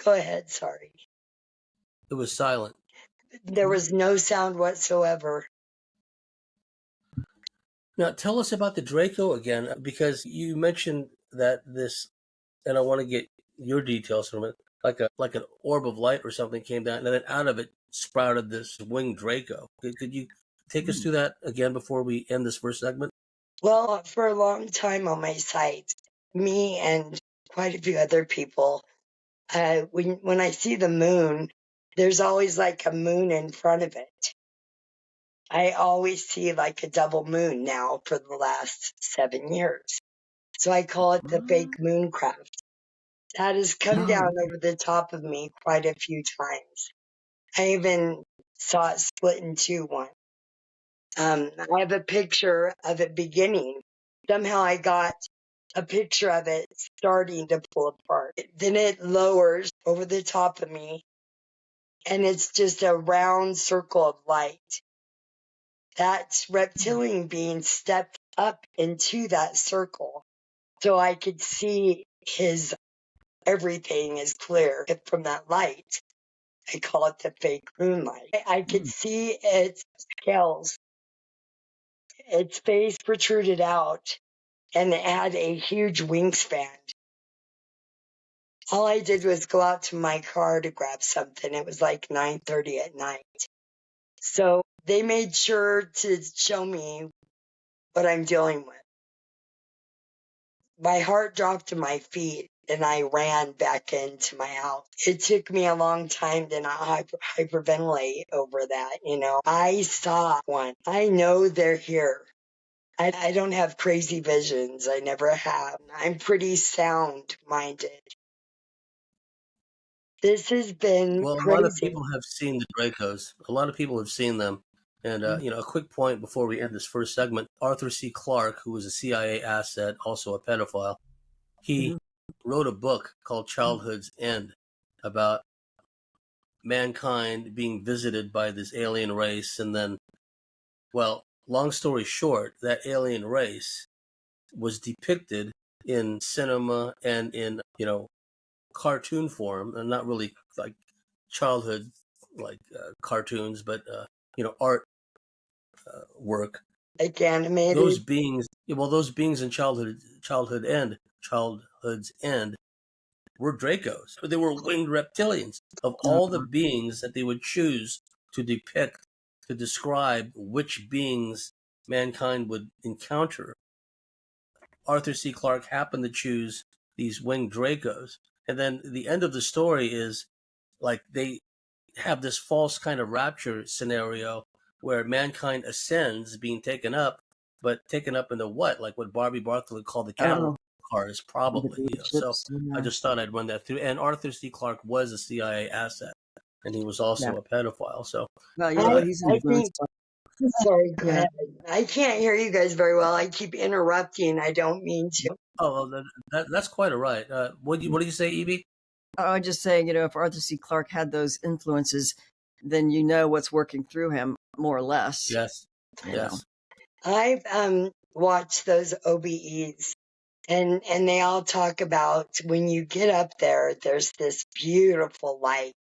go ahead, sorry. It was silent. There was no sound whatsoever. Now, tell us about the Draco again, because you mentioned that this, and I want to get your details from it. Like an orb of light or something came down, and then out of it sprouted this winged Draco. Could you take us through that again before we end this first segment? Well, for a long time on my site, me and quite a few other people, when I see the moon, there's always like a moon in front of it. I always see like a double moon now for the last 7 years. So I call it the fake mooncraft. That has come Oh, down over the top of me quite a few times. I even saw it split in two once. I have a picture of it beginning. Somehow I got a picture of it starting to pull apart. Then it lowers over the top of me, and it's just a round circle of light. That reptilian being stepped up into that circle, so I could see his everything is clear from that light. I call it the fake moonlight. I could see its scales, its face protruded out, and it had a huge wingspan. All I did was go out to my car to grab something. It was like 9:30 at night. So they made sure to show me what I'm dealing with. My heart dropped to my feet, and I ran back into my house. It took me a long time to not hyperventilate over that, I saw one. I know they're here. I don't have crazy visions. I never have. I'm pretty sound minded. This has been Well, a lot of crazy. people have seen the Dracos. A lot of people have seen them. And, a quick point before we end this first segment. Arthur C. Clarke, who was a CIA asset, also a pedophile, he wrote a book called Childhood's End about mankind being visited by this alien race. And then, well, long story short, that alien race was depicted in cinema and in, cartoon form, and not really like childhood like cartoons, but art work. Like animated. Those beings in childhood's end were Dracos. They were winged reptilians. Of all the beings that they would choose to depict, to describe which beings mankind would encounter, Arthur C. Clarke happened to choose these winged Dracos. And then the end of the story is like they have this false kind of rapture scenario where mankind ascends, being taken up, but taken up into what? Like what Barbie Bartley would call the camel cars, probably. So I just thought I'd run that through. And Arthur C. Clarke was a CIA asset, and he was also a pedophile. So, he's influenced. Sorry, go ahead. I can't hear you guys very well. I keep interrupting. I don't mean to. Oh, that's quite all right. What do you say, Evie? I'm just saying, if Arthur C. Clarke had those influences, then what's working through him, more or less. Yes, yes. I've watched those OBEs, and they all talk about when you get up there, there's this beautiful light.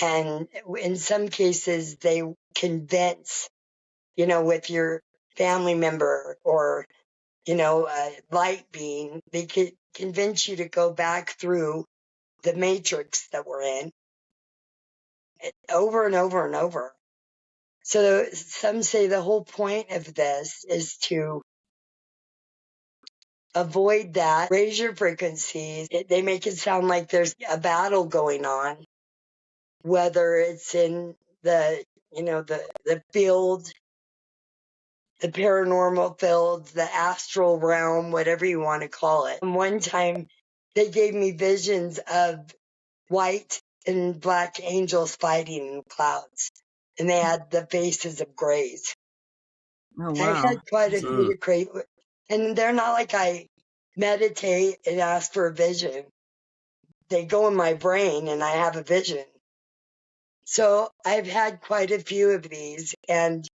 And in some cases, they convince, with your family member or, a light being, they could convince you to go back through the matrix that we're in over and over and over. So some say the whole point of this is to avoid that, raise your frequencies. They make it sound like there's a battle going on, whether it's in the, the field, the paranormal field, the astral realm, whatever you want to call it. And one time they gave me visions of white and black angels fighting in clouds, and they had the faces of grays. Oh, wow. I had quite a few to create, and they're not like I meditate and ask for a vision. They go in my brain and I have a vision. So I've had quite a few of these, and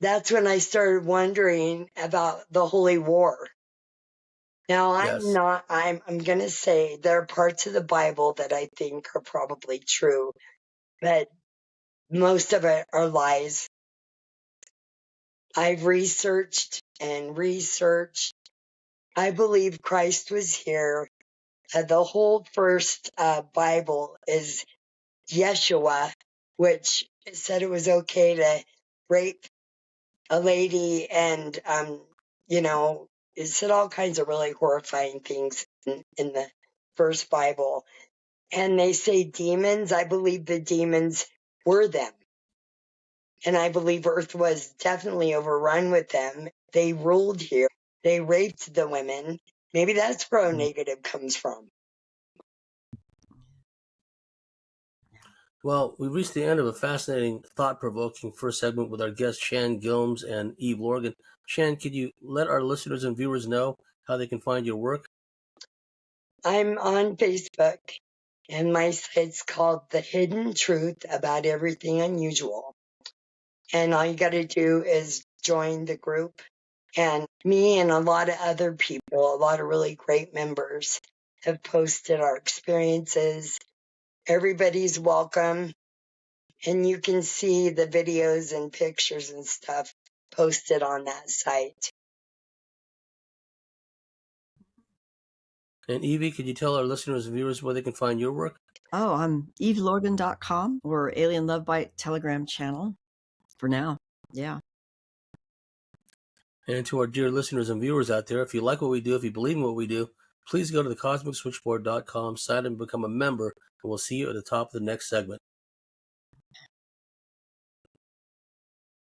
that's when I started wondering about the Holy War. Now, I'm going to say there are parts of the Bible that I think are probably true, but most of it are lies. I've researched and researched. I believe Christ was here. The whole first Bible is Yeshua, which said it was okay to rape a lady, and it said all kinds of really horrifying things in the first Bible. And they say demons. I believe the demons were them. And I believe Earth was definitely overrun with them. They ruled here. They raped the women. Maybe that's where negative comes from. Well, we reached the end of a fascinating, thought-provoking first segment with our guests Shan Gilms and Eve Lorgen. Shan, could you let our listeners and viewers know how they can find your work? I'm on Facebook, and my site's called The Hidden Truth About Everything Unusual. And all you got to do is join the group. And me and a lot of other people, a lot of really great members, have posted our experiences. Everybody's welcome. And you can see the videos and pictures and stuff posted on that site. And Evie, could you tell our listeners and viewers where they can find your work? Oh, I'm evelorgen.com or Alien Love Bite Telegram channel for now. Yeah. And to our dear listeners and viewers out there, if you like what we do, if you believe in what we do, please go to the cosmicswitchboard.com, sign up and become a member, and we'll see you at the top of the next segment.